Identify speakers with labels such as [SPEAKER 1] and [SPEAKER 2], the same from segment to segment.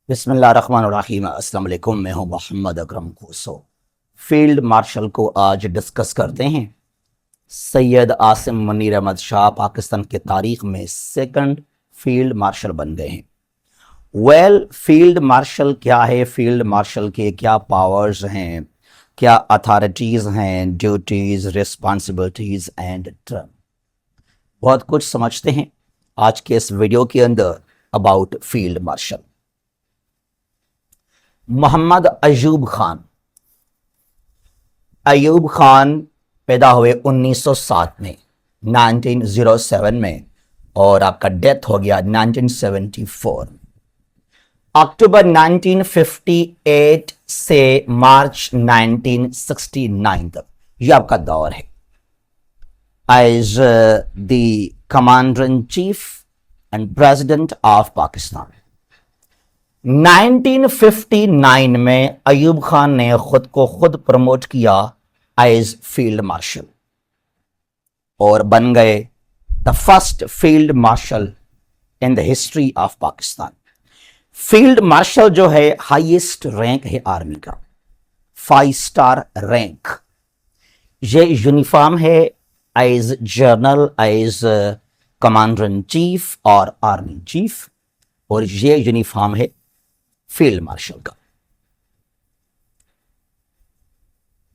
[SPEAKER 1] बिस्मिल्लाहिर्रहमानिर्रहीम। अस्सलाम वालेकुम। मैं हूं मोहम्मद अकरम कोसो। फील्ड मार्शल को आज डिस्कस करते हैं। सैयद आसिम मुनीर अहमद शाह पाकिस्तान के तारीख में सेकंड फील्ड मार्शल बन गए हैं। फील्ड मार्शल क्या है, फील्ड मार्शल के क्या पावर्स हैं, क्या अथॉरिटीज़ हैं, ड्यूटीज़, रिस्पॉन्सिबिलिटीज़ एंड टर्म, बहुत कुछ समझते हैं आज के इस वीडियो के अंदर about field marshal. Mohammad Ayub Khan. Ayub Khan पैदा हुए 1907 में, 1907 में, और आपका डेथ हो गया 1974। अक्टूबर 1958 से मार्च 1969 तक यह आपका दौर है as the commander in chief and president of Pakistan. 1959 में अयूब खान ने खुद को खुद प्रमोट किया एज फील्ड मार्शल और बन गए the first field marshal in the history of Pakistan. Field marshal जो है हाईएस्ट रैंक है आर्मी का, 5 स्टार रैंक। ये यूनिफॉर्म है as general, as commander in chief और आर्मी चीफ, और ये यूनिफॉर्म है फील्ड मार्शल का।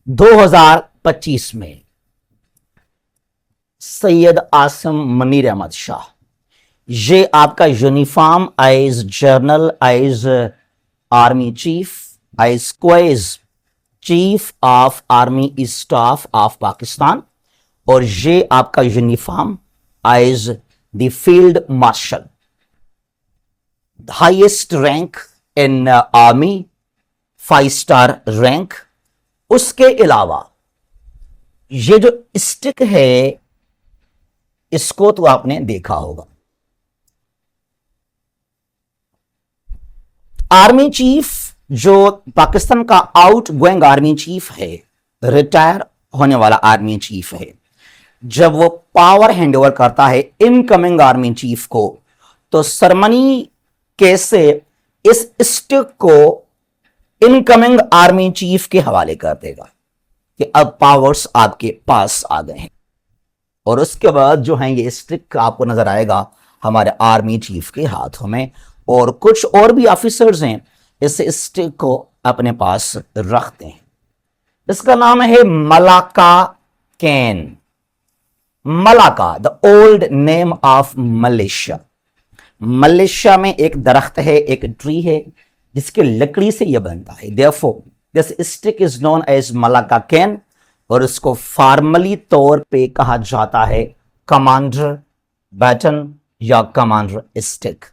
[SPEAKER 1] 2025 में सैयद आसिम मुनीर अहमद शाह, ये आपका uniform as general, as army chief, as स्क्वाइज chief of army staff of Pakistan, और ये आपका uniform as the field marshal, highest rank in army, 5 star rank. उसके अलावा ये जो स्टिक है इसको तो आपने देखा होगा। आर्मी चीफ जो पाकिस्तान का आउट गोइंग आर्मी चीफ है, रिटायर होने वाला आर्मी चीफ है, जब वो पावर हैंडओवर करता है इनकमिंग आर्मी चीफ को, तो सरमनी कैसे इस स्टिक को इनकमिंग आर्मी चीफ के हवाले कर देगा कि अब पावर्स आपके पास आ गए हैं, और उसके बाद जो है ये स्टिक आपको नजर आएगा हमारे आर्मी चीफ के हाथों में, और कुछ और भी ऑफिसर्स हैं इस स्टिक को अपने पास रखते हैं। इसका नाम है Malacca can. Malacca, the old name of Malaysia. Malaysia में एक दरख्त है, एक ट्री है जिसकी लकड़ी से यह बनता है। Therefore this stick is known as Malacca cane, और इसको फॉर्मली तौर पे कहा जाता है कमांडर बैटन या कमांडर स्टिक,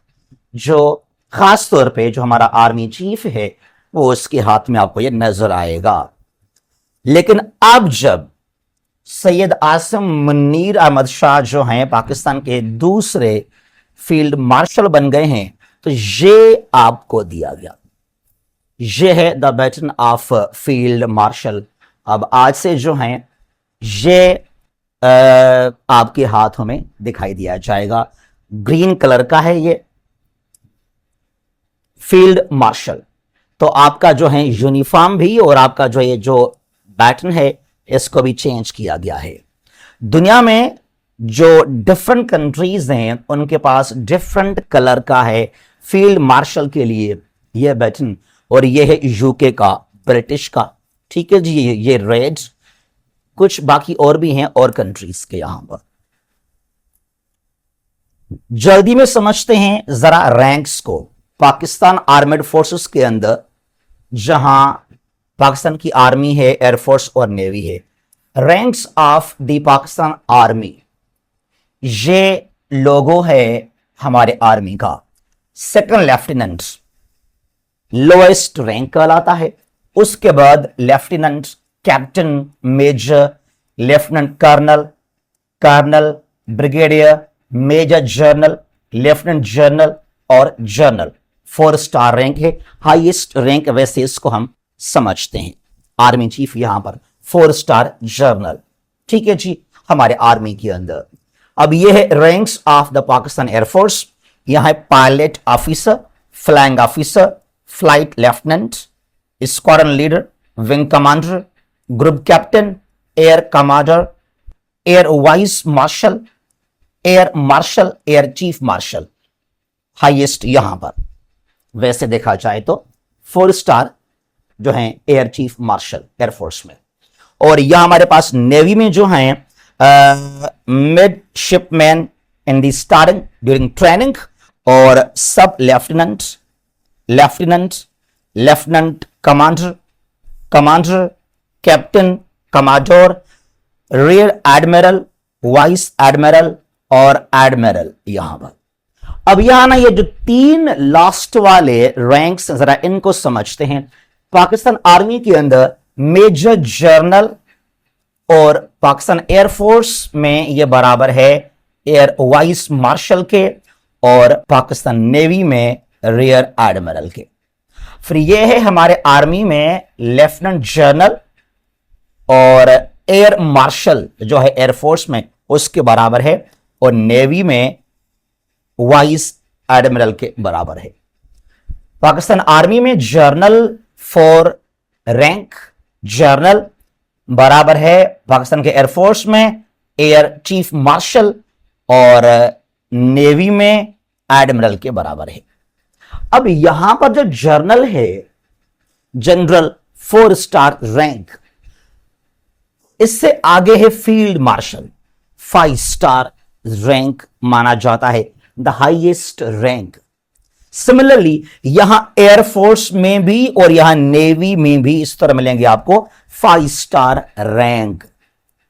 [SPEAKER 1] जो खास तौर पे जो हमारा आर्मी चीफ है वो उसके हाथ में आपको यह नजर आएगा। लेकिन अब जब सैयद आसिम मुनीर अहमद शाह जो हैं पाकिस्तान के दूसरे फील्ड मार्शल बन गए हैं, तो ये आपको दिया गया, ये है the baton of field marshal. अब आज से जो हैं ये आपके हाथों में दिखाई दिया जाएगा। ग्रीन कलर का है ये फील्ड मार्शल। तो आपका जो है यूनिफॉर्म भी और आपका जो ये जो बैटन है इसको भी चेंज किया गया है। दुनिया में जो डिफरेंट कंट्रीज हैं उनके पास डिफरेंट कलर का है फील्ड मार्शल के लिए यह बैटन, और यह है यूके का, ब्रिटिश का, ठीक है जी, ये रेड, कुछ बाकी और भी हैं और कंट्रीज के। यहां पर जल्दी में समझते हैं जरा रैंक्स को। पाकिस्तान आर्मेड फोर्सेस के अंदर जहां पाकिस्तान की आर्मी है, एयरफोर्स और नेवी है, ranks of the Pakistan army, ये लोगो है हमारे आर्मी का। सेकंड लेफ्टिनेंट लोएस्ट रैंक कहलाता है, उसके बाद lieutenant, captain, major, lieutenant colonel, colonel, brigadier, major general, lieutenant general और जनरल। 4 स्टार रैंक है, हाईएस्ट रैंक वैसे इसको हम समझते हैं। आर्मी चीफ यहां पर 4 स्टार जनरल, ठीक है जी, हमारे आर्मी के अंदर। अब यह है ranks of the Pakistan air force. यहां है pilot officer, flying officer, flight lieutenant, squadron leader, wing commander, group captain, air commander, air vice marshal, air chief marshal, highest यहां पर। वैसे देखा जाए तो 4 स्टार जो है एयर चीफ मार्शल एयरफोर्स में। और यह हमारे पास नेवी में जो है midshipman in the starting during training, और सब lieutenant, lieutenant commander, captain, commodore, rear admiral, vice admiral और एडमिरल यहां पर। अब यहां ना ये जो 3 लास्ट वाले रैंक्स जरा इनको समझते हैं। पाकिस्तान आर्मी के अंदर मेजर जनरल और पाकिस्तान एयरफोर्स में ये बराबर है एयर वाइस मार्शल के, और पाकिस्तान नेवी में रियर एडमिरल के। फिर ये है हमारे आर्मी में लेफ्टिनेंट जनरल और एयर मार्शल जो है एयरफोर्स में उसके बराबर है, और नेवी में वाइस एडमिरल के बराबर है। पाकिस्तान आर्मी में जनरल फॉर रैंक जनरल बराबर है पाकिस्तान के एयरफोर्स में एयर चीफ मार्शल, और नेवी में एडमिरल के बराबर है। अब यहां पर जो जनरल है, जनरल 4 स्टार रैंक, इससे आगे है फील्ड मार्शल, 5 स्टार रैंक माना जाता है, द हाईएस्ट रैंक। सिमिलरली यहां एयरफोर्स में भी और यहां नेवी में भी इस तरह मिलेंगे आपको 5 स्टार रैंक।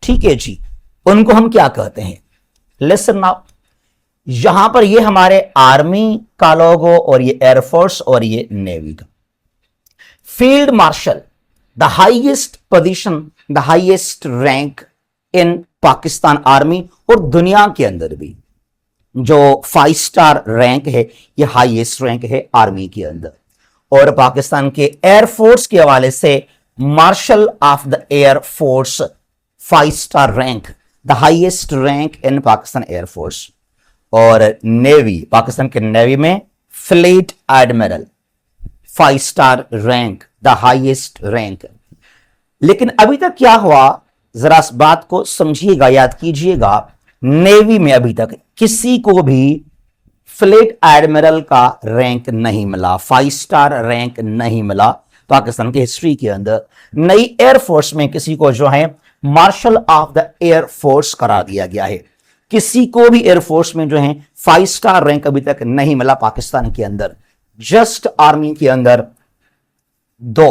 [SPEAKER 1] ठीक है जी, उनको हम क्या कहते हैं? लिसन नाउ, यहां पर ये हमारे आर्मी का लोगो और ये एयरफोर्स और ये नेवी का। Field marshal the highest position, the highest rank in Pakistan army, और दुनिया के अंदर भी जो 5 स्टार रैंक है ये हाईएस्ट रैंक है आर्मी के अंदर। और पाकिस्तान के एयरफोर्स के हवाले से martial of the air force 5 star rank, the highest rank in Pakistan air force. और नेवी, पाकिस्तान के नेवी में fleet admiral 5 star rank, the highest rank. लेकिन अभी तक क्या हुआ, जरा इस बात को समझिएगा, याद कीजिएगा, नेवी में अभी तक किसी को भी फ्लीट एडमिरल का रैंक नहीं मिला, 5 स्टार रैंक नहीं मिला पाकिस्तान की हिस्ट्री के अंदर। नई एयरफोर्स में किसी को जो है मार्शल ऑफ द एयरफोर्स करा दिया गया है। किसी को भी एयरफोर्स में जो है 5 स्टार रैंक अभी तक नहीं मिला पाकिस्तान के अंदर। जस्ट आर्मी के अंदर 2,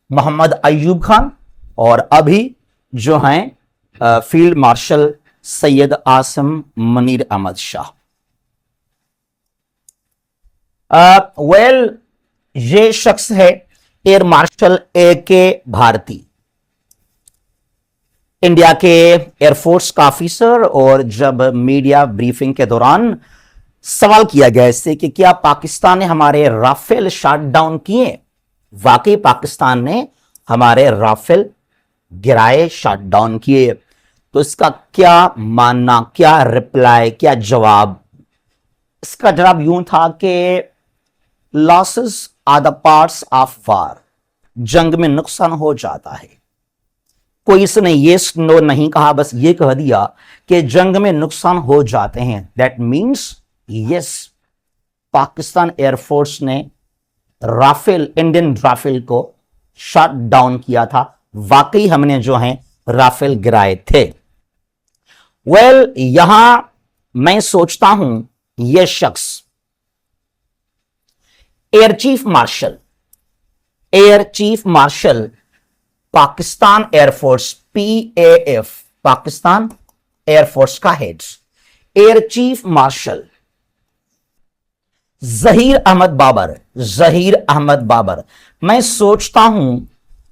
[SPEAKER 1] मोहम्मद अयूब खान और अभी जो हैं फील्ड मार्शल सैयद आसिम मुनीर अहमद शाह। ये शख्स है air marshal AK Bharti, India के एयरफोर्स का ऑफिसर। और जब मीडिया ब्रीफिंग के दौरान सवाल किया गया इससे कि क्या पाकिस्तान ने हमारे राफेल शट डाउन किए, वाकई पाकिस्तान ने हमारे राफेल गिराए, शट डाउन किए, तो इसका क्या मानना, क्या रिप्लाई, क्या जवाब? इसका जवाब यूं था कि losses are the parts of war, जंग में नुकसान हो जाता है। कोई इसने यस नो नहीं कहा, बस ये कह दिया कि जंग में नुकसान हो जाते हैं। That means yes, Pakistan air force ने राफेल, इंडियन राफेल को शट डाउन किया था, वाकई हमने जो है राफेल गिराए थे। यहां मैं सोचता हूं यह शख्स air chief marshal Pakistan air force PAF, Pakistan air force का head air chief marshal Zaheer Ahmed Babar, मैं सोचता हूं,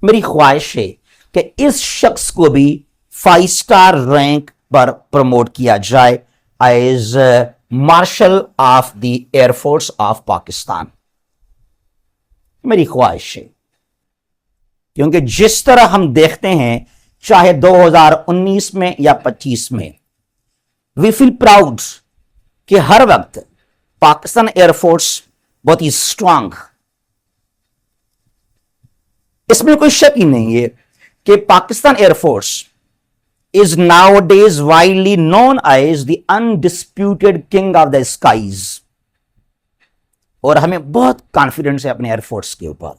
[SPEAKER 1] मेरी ख्वाहिश है कि इस शख्स को भी 5 स्टार रैंक पर प्रमोट किया जाए as marshal of the air force of Pakistan. मेरी ख्वाहिश है, क्योंकि जिस तरह हम देखते हैं, चाहे 2019 में या 25 में, वी फील प्राउड कि हर वक्त पाकिस्तान एयरफोर्स बहुत ही स्ट्रांग, इसमें कोई शक ही नहीं है कि Pakistan air force is nowadays widely known as the undisputed king of the skies, और हमें बहुत कॉन्फिडेंस है अपने एयरफोर्स के ऊपर।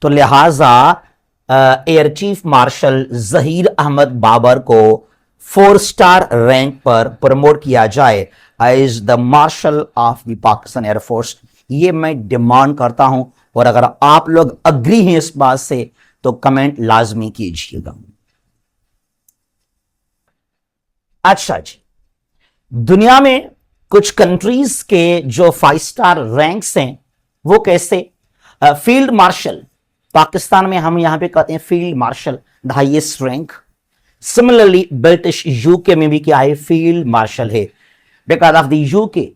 [SPEAKER 1] तो लिहाजा air chief marshal Zaheer Ahmed Babar को 4 स्टार रैंक पर प्रमोट किया जाए as the marshal of the Pakistan air force, ये मैं डिमांड करता हूं। और अगर आप लोग अग्री हैं इस बात से तो कमेंट लाजमी कीजिएगा। अच्छा जी, दुनिया में कुछ कंट्रीज के जो 5 स्टार रैंक्स हैं वो कैसे? फील्ड मार्शल, पाकिस्तान में हम यहां पे कहते हैं field martial, the highest rank. Similarly British UK में भी क्या है? फील्ड मार्शल है, बिकॉज ऑफ द यूके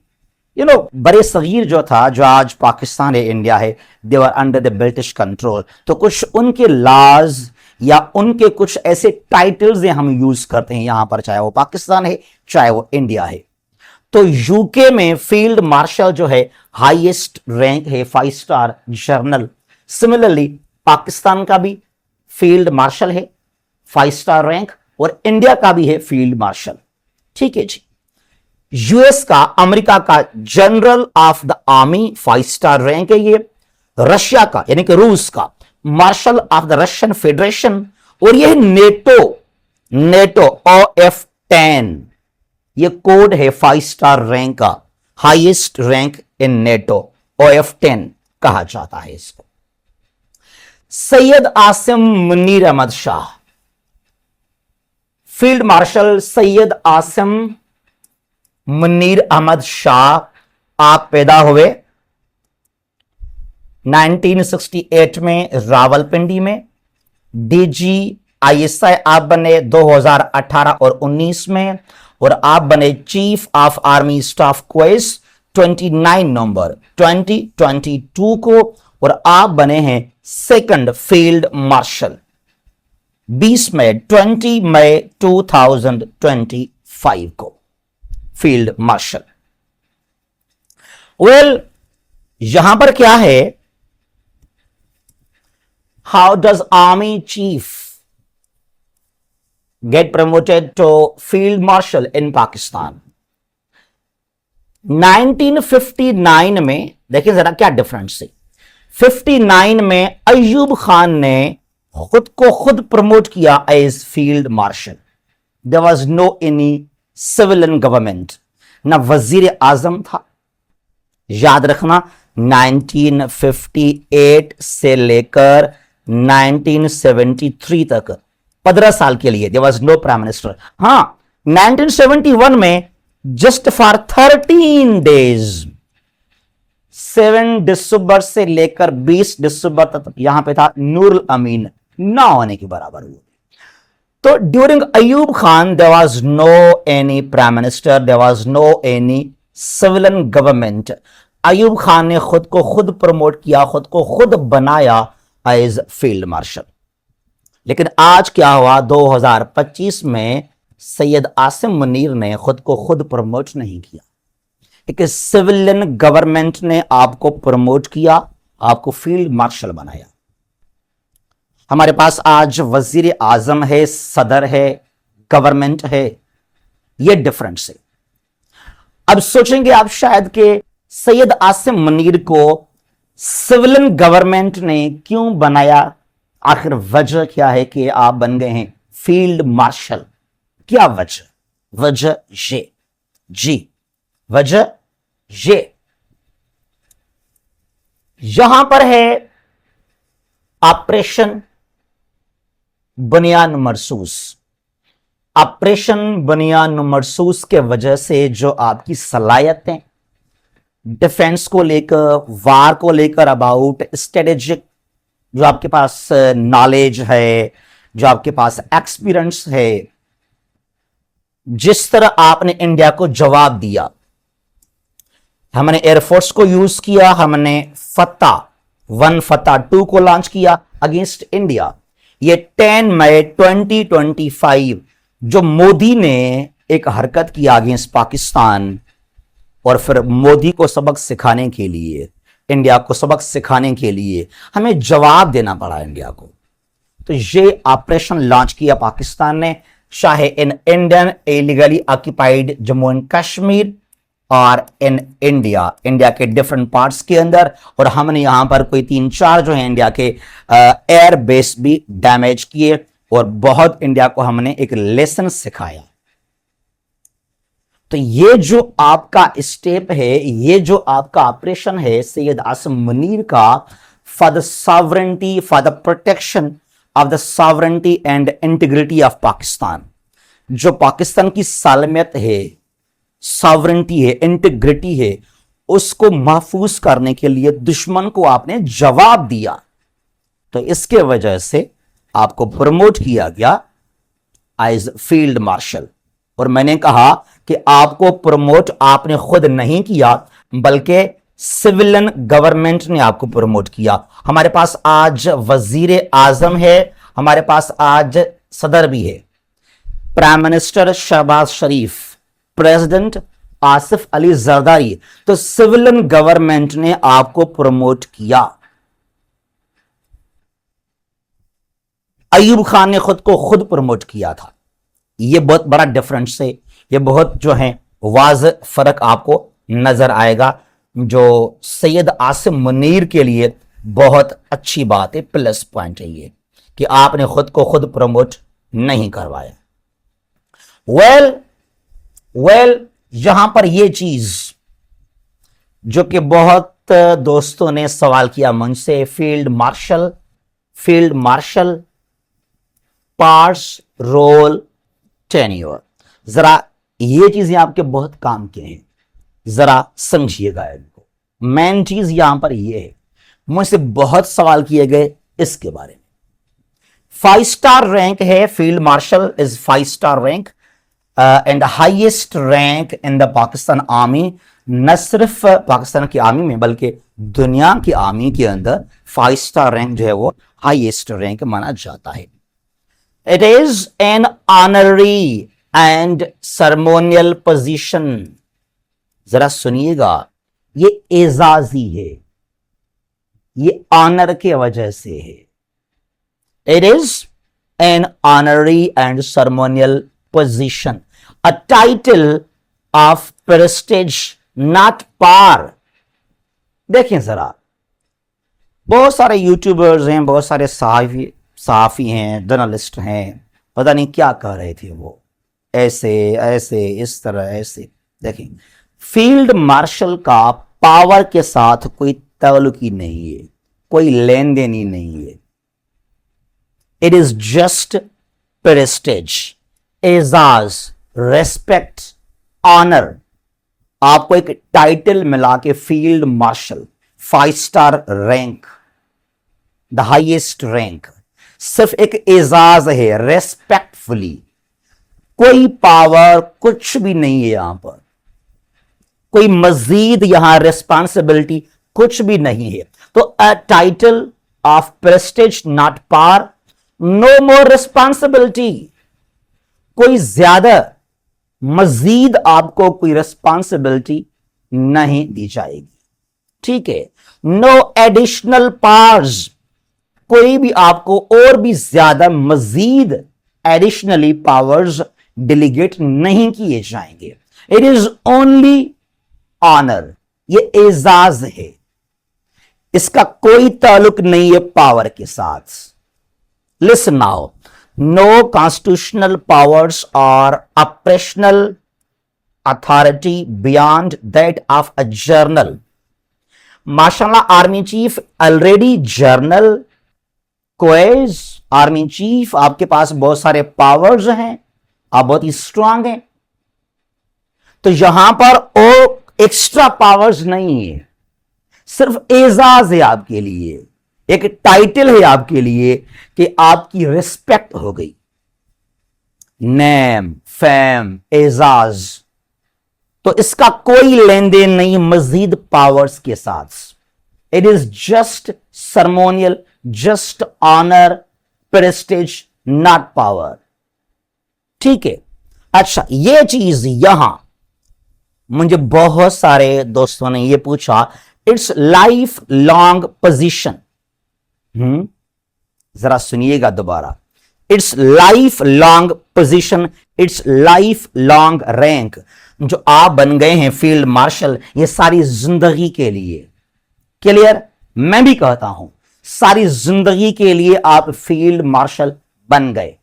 [SPEAKER 1] बड़े सगीर जो था, जो आज पाकिस्तान है, इंडिया है, they were under the British control. तो कुछ उनके लॉज या उनके कुछ ऐसे टाइटल्स हम यूज करते हैं यहां पर, चाहे वो पाकिस्तान है चाहे वो इंडिया है। तो यूके में फील्ड मार्शल जो है हाईएस्ट रैंक है, 5 स्टार जनरल। सिमिलरली पाकिस्तान का भी फील्ड मार्शल है 5 स्टार रैंक, और इंडिया का भी है फील्ड मार्शल। ठीक है जी। यूएस का, अमेरिका का general of the army 5 star rank है ये। रशिया का यानी कि रूस का martial of the Russian federation, और यह नेटो OF10, ये कोड है 5 स्टार रैंक का, हाईएस्ट रैंक इन नेटो, OF10 कहा जाता है इसको। सैयद आसिम मुनीर अहमद शाह, फील्ड मार्शल सैयद आसिम मुनीर अहमद शाह, आप पैदा हुए 1968 में रावलपिंडी में। डीजी ISI आप बने 2018 और 19 में, और आप बने chief of army staff Quess 29 नवंबर 2022 को, और आप बने हैं सेकंड फील्ड मार्शल 20 मई 2025 को, फील्ड मार्शल। वेल, यहां पर क्या है, how does army chief get promoted to field marshal in Pakistan? 1959 में देखिए जरा क्या डिफरेंस है। 59 में अयूब खान ने खुद को खुद प्रमोट किया as field marshal. There was no any civilian government, ना वजीर आजम था। याद रखना 1958 से लेकर 1973 तक 15 साल के लिए there was no prime minister. हां, 1971 में जस्ट फॉर 13 डेज 7 दिसंबर से लेकर 20 दिसंबर तक यहां पे था नूरुल अमीन, ना होने के बराबर हुआ। तो during Ayub Khan there was no any prime minister, there was no any civilian government. Ayub Khan ने खुद को खुद प्रमोट किया, खुद को खुद बनाया एज फील्ड मार्शल। लेकिन आज क्या हुआ, 2025 में सैयद आसिम मुनीर ने खुद को खुद प्रमोट नहीं किया, एक सिविलियन गवर्नमेंट ने आपको प्रमोट किया, आपको फील्ड मार्शल बनाया। हमारे पास आज वजीर आजम है, सदर है, गवर्नमेंट है, यह डिफरेंस है। अब सोचेंगे आप शायद कि सैयद आसिम मुनीर को सिविलियन गवर्नमेंट ने क्यों बनाया, आखिर वजह क्या है कि आप बन गए हैं फील्ड मार्शल? क्या वजह? वजह ये जी, वजह ये यहां पर है ऑपरेशन बुनियान मरसूस। ऑपरेशन बुनियान मरसूस के वजह से जो आपकी सलाहियतें डिफेंस को लेकर, वार को लेकर, अबाउट स्ट्रेटेजिक जो आपके पास नॉलेज है, जो आपके पास एक्सपीरियंस है, जिस तरह आपने इंडिया को जवाब दिया, हमने एयरफोर्स को यूज किया, हमने फतह 1 फतह 2 को लॉन्च किया अगेंस्ट इंडिया। ये 10 मई 2025 जो मोदी ने एक हरकत किया अगेंस्ट पाकिस्तान, और फिर मोदी को सबक सिखाने के लिए इंडिया को सबक सिखाने के लिए हमें जवाब देना पड़ा इंडिया को। तो ये ऑपरेशन लॉन्च किया पाकिस्तान ने, चाहे in Indian illegally occupied Jammu and Kashmir और इन इंडिया के डिफरेंट पार्ट्स के अंदर। और हमने यहां पर कोई 3-4 जो है इंडिया के एयर बेस भी डैमेज किए और बहुत इंडिया को हमने एक लेसन सिखाया। तो ये जो आपका स्टेप है, ये जो आपका ऑपरेशन है सैयद आसिम मुनीर का, for the sovereignty, for the protection of the sovereignty and integrity of Pakistan, जो पाकिस्तान की सालमियत है, सॉवरेंटी है, इंटीग्रिटी है, उसको महफूज करने के लिए दुश्मन को आपने जवाब दिया। तो इसके वजह से आपको प्रमोट किया गया एज फील्ड मार्शल। और मैंने कहा कि आपको प्रमोट आपने खुद नहीं किया, बल्कि सिविलियन गवर्नमेंट ने आपको प्रमोट किया। हमारे पास आज वजीर आजम है, हमारे पास आज सदर भी है, प्राइम मिनिस्टर शहबाज शरीफ, प्रेसिडेंट आसिफ अली जरदारी। तो सिविलियन गवर्नमेंट ने आपको प्रमोट किया। अयूब खान ने खुद को खुद प्रमोट किया था। यह बहुत बड़ा डिफरेंस है, यह बहुत जो है वाज़ फर्क आपको नजर आएगा, जो सैयद आसिम मुनीर के लिए बहुत अच्छी बात है, प्लस पॉइंट है ये कि आपने खुद को खुद प्रमोट नहीं करवाया। वेल यहां पर यह चीज जो कि बहुत दोस्तों ने सवाल किया मुझसे, field marshal parts, role, tenure, जरा ये चीजें आपके बहुत काम के हैं, जरा समझिएगा इनको। मेन चीज यहां पर यह है, मुझसे बहुत सवाल किए गए इसके बारे में। 5 स्टार रैंक है, field marshal is 5 star rank and highest rank in the Pakistan army. न सिर्फ पाकिस्तान की आर्मी में बल्कि दुनिया की आर्मी के अंदर 5 स्टार रैंक जो है वो हाईएस्ट रैंक माना जाता है। It is an honorary and ceremonial position. जरा सुनिएगा, ये एजाजी है, ये ऑनर के वजह से है। It is an honorary and ceremonial position, a title of prestige not power. देखें जरा, बहुत सारे यूट्यूबर्स हैं, बहुत सारे सहाफी हैं, जर्नलिस्ट हैं, पता नहीं क्या कह रहे थे वो, ऐसे इस तरह ऐसे। देखें, फील्ड मार्शल का पावर के साथ कोई ताल्लुक ही नहीं है, कोई लेन देन ही नहीं है। इट इज जस्ट प्रेस्टिज, एजाज, रेस्पेक्ट, ऑनर। आपको एक टाइटल मिला के field marshal, 5 star rank, the highest rank, सिर्फ एक एजाज है, रेस्पेक्टफुली। कोई पावर कुछ भी नहीं है यहां पर, कोई मजीद यहां रिस्पॉन्सिबिलिटी कुछ भी नहीं है। तो a title of prestige not par, no more responsibility, कोई ज्यादा मजीद आपको कोई रिस्पॉन्सिबिलिटी नहीं दी जाएगी, ठीक है। नो एडिशनल पावर्स, कोई भी आपको और भी ज्यादा मजीद एडिशनली पावर्स डेलीगेट नहीं किए जाएंगे। इट इज ओनली ऑनर, ये एजाज है, इसका कोई ताल्लुक नहीं है पावर के साथ। Listen now, no constitutional powers और operational authority beyond that of a general. माशाल्लाह आर्मी चीफ ऑलरेडी जर्नल, क्वेज आर्मी चीफ, आपके पास बहुत सारे पावर्स हैं, आप बहुत ही स्ट्रांग हैं। तो यहां पर और एक्स्ट्रा पावर्स नहीं है, सिर्फ एजाज है आपके लिए, एक टाइटल है आपके लिए कि आपकी रिस्पेक्ट हो गई, नेम, फेम, एजाज। तो इसका कोई लेन देन नहीं मजीद पावर्स के साथ। It is just ceremonial, just honour, prestige, not power, ठीक है। अच्छा, ये चीज यहां मुझे बहुत सारे दोस्तों ने ये पूछा इट्स लाइफ लॉन्ग पोजीशन। जरा सुनिएगा दोबारा। It's life long position, it's life long rank. जो आप बन गए हैं फील्ड मार्शल, ये सारी जिंदगी के लिए। क्लियर? मैं भी कहता हूं सारी जिंदगी के लिए आप फील्ड मार्शल बन गए।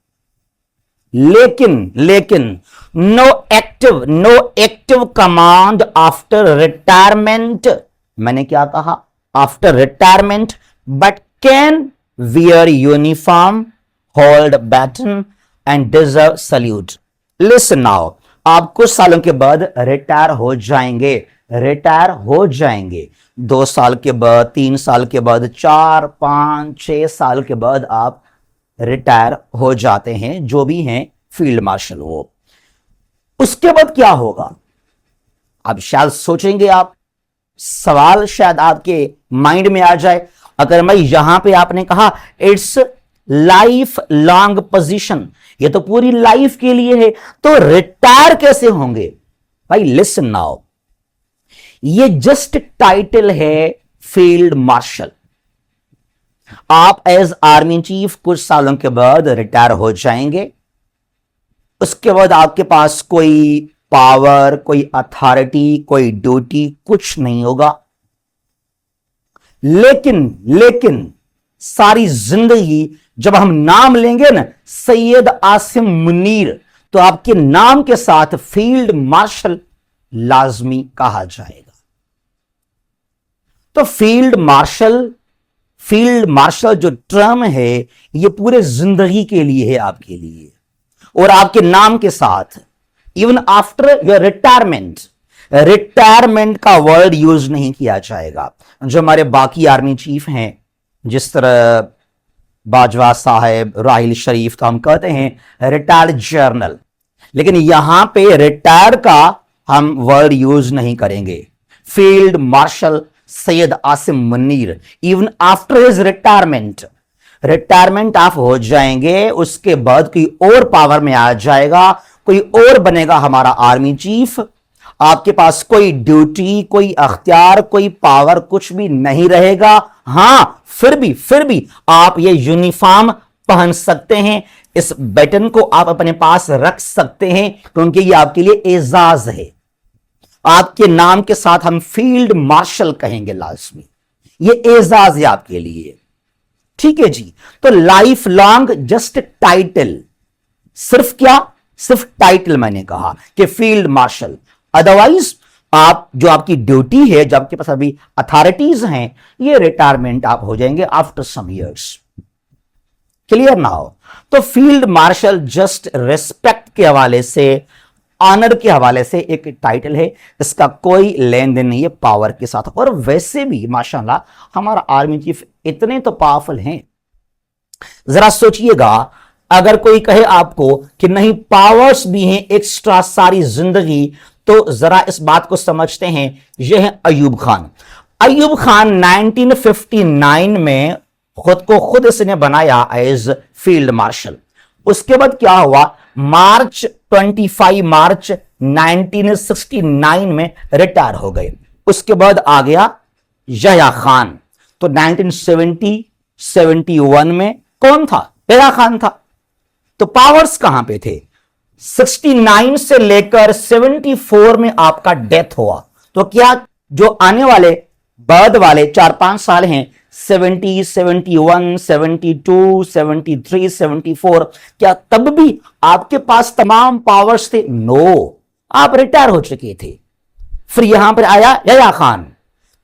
[SPEAKER 1] लेकिन no active command after retirement. मैंने क्या कहा? After retirement, but can wear uniform, hold baton and deserve salute. Listen now, आप कुछ सालों के बाद रिटायर हो जाएंगे। 2 साल के बाद, 3 साल के बाद, 4, 5, 6 साल के बाद आप रिटायर हो जाते हैं, जो भी हैं फील्ड मार्शल हो। उसके बाद क्या होगा? अब शायद सोचेंगे आप, सवाल शायद आपके माइंड में आ जाए, अगर मैं यहां पे आपने कहा इट्स लाइफ लॉन्ग पोजीशन, ये तो पूरी लाइफ के लिए है, तो रिटायर कैसे होंगे? भाई लिसन नाउ, ये जस्ट टाइटल है फील्ड मार्शल। आप एज आर्मी चीफ कुछ सालों के बाद रिटायर हो जाएंगे। उसके बाद आपके पास कोई पावर, कोई अथॉरिटी, कोई ड्यूटी कुछ नहीं होगा। लेकिन सारी जिंदगी जब हम नाम लेंगे ना सैयद आसिम मुनीर, तो आपके नाम के साथ फील्ड मार्शल लाजमी कहा जाएगा। तो फील्ड मार्शल जो टर्म है ये पूरे जिंदगी के लिए है, आपके लिए और आपके नाम के साथ। इवन आफ्टर योर रिटायरमेंट का वर्ड यूज नहीं किया जाएगा। जो हमारे बाकी आर्मी चीफ हैं, जिस तरह बाजवा साहब, राहिल शरीफ, तो हम कहते हैं रिटायर्ड जर्नल, लेकिन यहां पे रिटायर का हम वर्ड यूज नहीं करेंगे। Field marshal Syed Asim Munir, even after his retirement आप हो जाएंगे, उसके बाद कोई और पावर में आ जाएगा, कोई और बनेगा हमारा आर्मी चीफ। आपके पास कोई ड्यूटी, कोई अख्तियार, कोई पावर कुछ भी नहीं रहेगा। हां, फिर भी आप ये यूनिफॉर्म पहन सकते हैं, इस बटन को आप अपने पास रख सकते हैं, क्योंकि ये आपके लिए एजाज है। आपके नाम के साथ हम फील्ड मार्शल कहेंगे लाजमी, ये एजाज है आपके लिए। ठीक है जी। तो लाइफ लॉन्ग जस्ट टाइटल, सिर्फ क्या? सिर्फ टाइटल मैंने कहा कि फील्ड मार्शल। अदरवाइज आप जो आपकी ड्यूटी है, जो आपके पास अभी अथॉरिटीज हैं, ये रिटायरमेंट आप हो जाएंगे आफ्टर सम इयर्स। क्लियर ना हो? तो फील्ड मार्शल जस्ट रिस्पेक्ट के हवाले से, ऑनर के हवाले से एक टाइटल है, इसका कोई लेन देन नहीं है पावर के साथ। और वैसे भी माशाल्लाह हमारा आर्मी चीफ इतने तो पावरफुल हैं। जरा सोचिएगा, अगर कोई कहे आपको कि नहीं पावर्स भी हैं एक्स्ट्रा सारी जिंदगी, तो जरा इस बात को समझते हैं। यह है अयूब खान। 1959 में खुद को खुद इसने बनाया एज फील्ड मार्शल। उसके बाद क्या हुआ? 25 मार्च 1969 में रिटायर हो गए। उसके बाद आ गया यहया खान। तो 1971 में कौन था? यहया खान था। तो पावर्स कहां पे थे? 69 से लेकर 74 में आपका डेथ हुआ। तो क्या जो आने वाले बाद वाले 4-5 साल हैं, 70, 71, 72, 73, 74, क्या तब भी आपके पास तमाम पावर्स थे? नो, आप रिटायर हो चुके थे। फिर यहां पर आया यहया खान,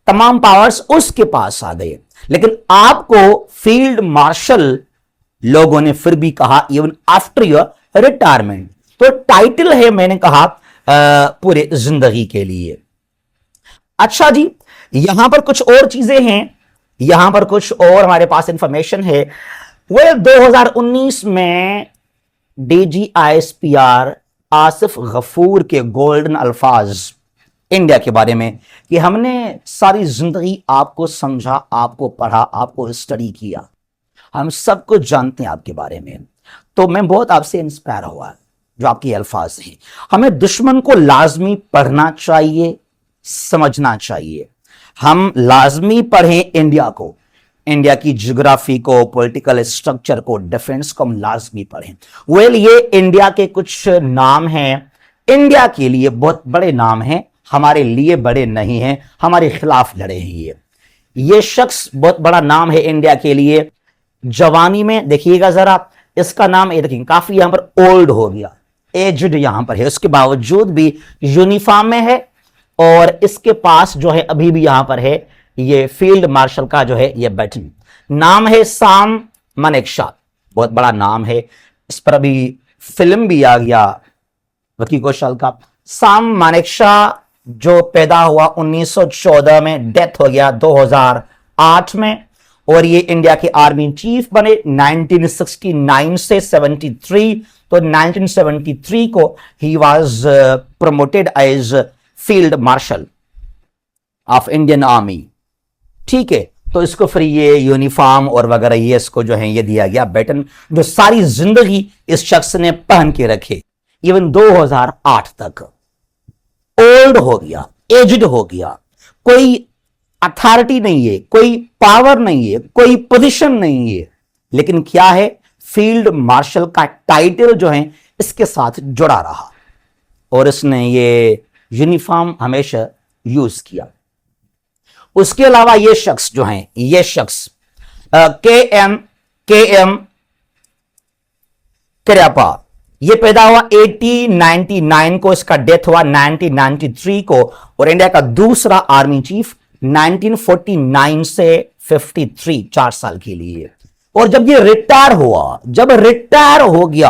[SPEAKER 1] तमाम पावर्स उसके पास आ गए, लेकिन आपको फील्ड मार्शल लोगों ने फिर भी कहा इवन आफ्टर योर रिटायरमेंट। तो टाइटल है, मैंने कहा पूरे जिंदगी के लिए। अच्छा जी, यहां पर कुछ और चीजें हैं, यहां पर कुछ और हमारे पास इंफॉर्मेशन है। वो 2019 में DGISPR आसिफ गफूर के गोल्डन अल्फाज इंडिया के बारे में कि हमने सारी जिंदगी आपको समझा, आपको पढ़ा, आपको स्टडी किया, हम सब कुछ जानते हैं आपके बारे में। तो मैं बहुत आपसे इंस्पायर हुआ जो आपके अल्फाज हैं। हमें दुश्मन को लाजमी पढ़ना चाहिए, समझना चाहिए। हम लाजमी पढ़ें इंडिया को, इंडिया की ज्योग्राफी को, पॉलिटिकल स्ट्रक्चर को, डिफेंस को हम लाजमी पढ़ें। ये इंडिया के कुछ नाम हैं, इंडिया के लिए बहुत बड़े नाम हैं, हमारे लिए बड़े नहीं हैं, हमारे खिलाफ लड़े हैं। ये शख्स बहुत बड़ा नाम है इंडिया के लिए। जवानी में देखिएगा जरा, इसका नाम ये देखिए काफी यहां पर ओल्ड हो गया, एज्ड यहां पर है, उसके बावजूद भी यूनिफॉर्म में है और इसके पास जो है अभी भी यहां पर है ये फील्ड मार्शल का जो है ये बैटन। नाम है साम मानेकशॉ, बहुत बड़ा नाम है, इस पर अभी फिल्म भी आ गया विकी कौशल का। साम मानेकशॉ जो पैदा हुआ 1914 में, डेथ हो गया 2008 में, और ये इंडिया के आर्मी चीफ बने 1969 से 73। तो 1973 को ही was promoted as field marshal of Indian army. ठीक है, तो इसको फिर ये यूनिफॉर्म और वगैरह ये इसको जो है ये दिया गया बैटन, जो सारी जिंदगी इस शख्स ने पहन के रखे, इवन 2008 तक। ओल्ड हो गया, एज्ड हो गया, कोई अथॉरिटी नहीं है, कोई पावर नहीं है, कोई पोजीशन नहीं है, लेकिन क्या है, फील्ड मार्शल का टाइटल जो है इसके साथ जुड़ा रहा और इसने ये यूनिफॉर्म हमेशा यूज किया। उसके अलावा ये शख्स जो है, ये शख्स के एम करियप्पा, ये पैदा हुआ 1899 को, इसका डेथ हुआ 1993 को, और इंडिया का दूसरा आर्मी चीफ 1949 से 53, 4 साल के लिए। और जब ये रिटायर हुआ, जब रिटायर हो गया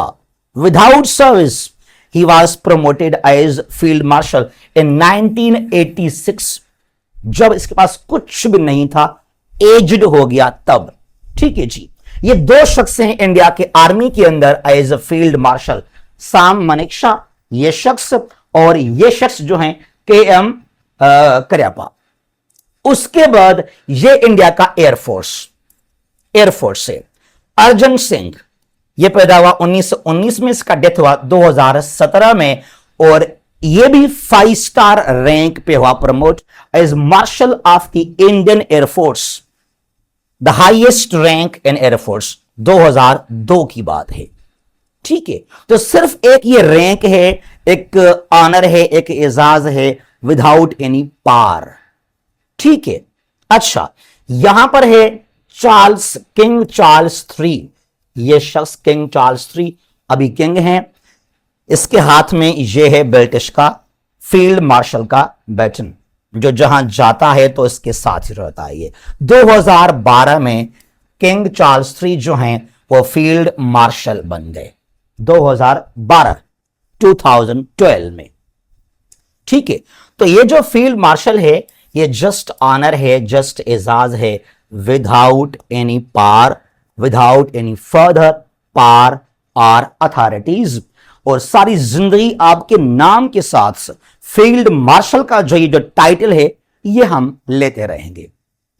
[SPEAKER 1] without service, he was promoted as field marshal in 1986, जब इसके पास कुछ भी नहीं था, एज्ड हो गया तब। ठीक है जी, ये दो शख्स हैं इंडिया के आर्मी के अंदर एज अ फील्ड मार्शल, साम मानेकशॉ ये शख्स, और ये शख्स जो हैं के एम करियप्पा। उसके बाद ये इंडिया का एयरफोर्स है। अर्जन सिंह, ये पैदा हुआ 1919 में, इसका डेथ हुआ 2017 में, और ये भी 5 स्टार रैंक पे हुआ promote as marshal of the Indian air force, the highest rank in air force, 2002 की बात है। ठीक है, तो सिर्फ एक ये रैंक है, एक ऑनर है, एक एजाज है, विदाउट एनी पार। ठीक है, अच्छा, यहां पर है किंग चार्ल्स III, ये शख्स किंग चार्ल्स III अभी किंग हैं, इसके हाथ में ये है ब्रिटिश का फील्ड मार्शल का बैटन, जो जहां जाता है तो इसके साथ ही रहता है। ये 2012 में किंग चार्ल्स III जो हैं वो फील्ड मार्शल बन गए, 2012 में। ठीक है, तो ये जो फील्ड मार्शल है ये जस्ट ऑनर है, जस्ट एजाज है, विदाउट एनी पार, विदाउट एनी फर्दर पार और अथॉरिटीज, और सारी जिंदगी आपके नाम के साथ फील्ड मार्शल का जो टाइटल है ये हम लेते रहेंगे,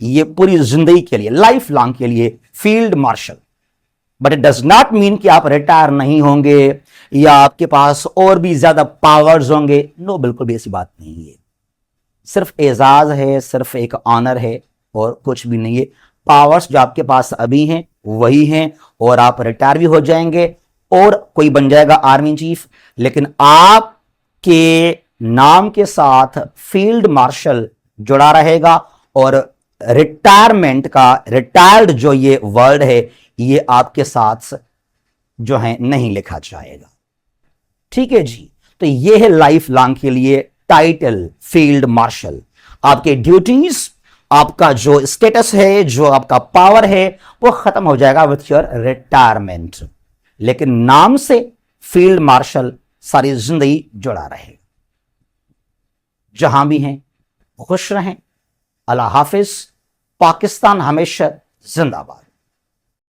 [SPEAKER 1] ये पूरी जिंदगी के लिए, लाइफ लॉन्ग के लिए field marshal. But it does not mean कि आप रिटायर नहीं होंगे या आपके पास और भी ज्यादा पावर्स होंगे। नो, बिल्कुल भी ऐसी बात नहीं है, सिर्फ एजाज है, सिर्फ एक ऑनर है और कुछ भी नहीं है। पावर्स जो आपके पास अभी हैं वही हैं, और आप रिटायर भी हो जाएंगे और कोई बन जाएगा आर्मी चीफ, लेकिन आपके नाम के साथ फील्ड मार्शल जुड़ा रहेगा, और रिटायरमेंट का, रिटायर्ड जो ये वर्ड है ये आपके साथ जो है नहीं लिखा जाएगा। ठीक है जी, तो ये है लाइफ लॉन्ग के लिए टाइटल फील्ड मार्शल। आपके ड्यूटीज, आपका जो स्टेटस है, जो आपका पावर है वो खत्म हो जाएगा विथ योर रिटायरमेंट, लेकिन नाम से फील्ड मार्शल सारी जिंदगी जुड़ा रहे। जहां भी हैं खुश रहें। अल्लाह हाफिज। पाकिस्तान हमेशा जिंदाबाद।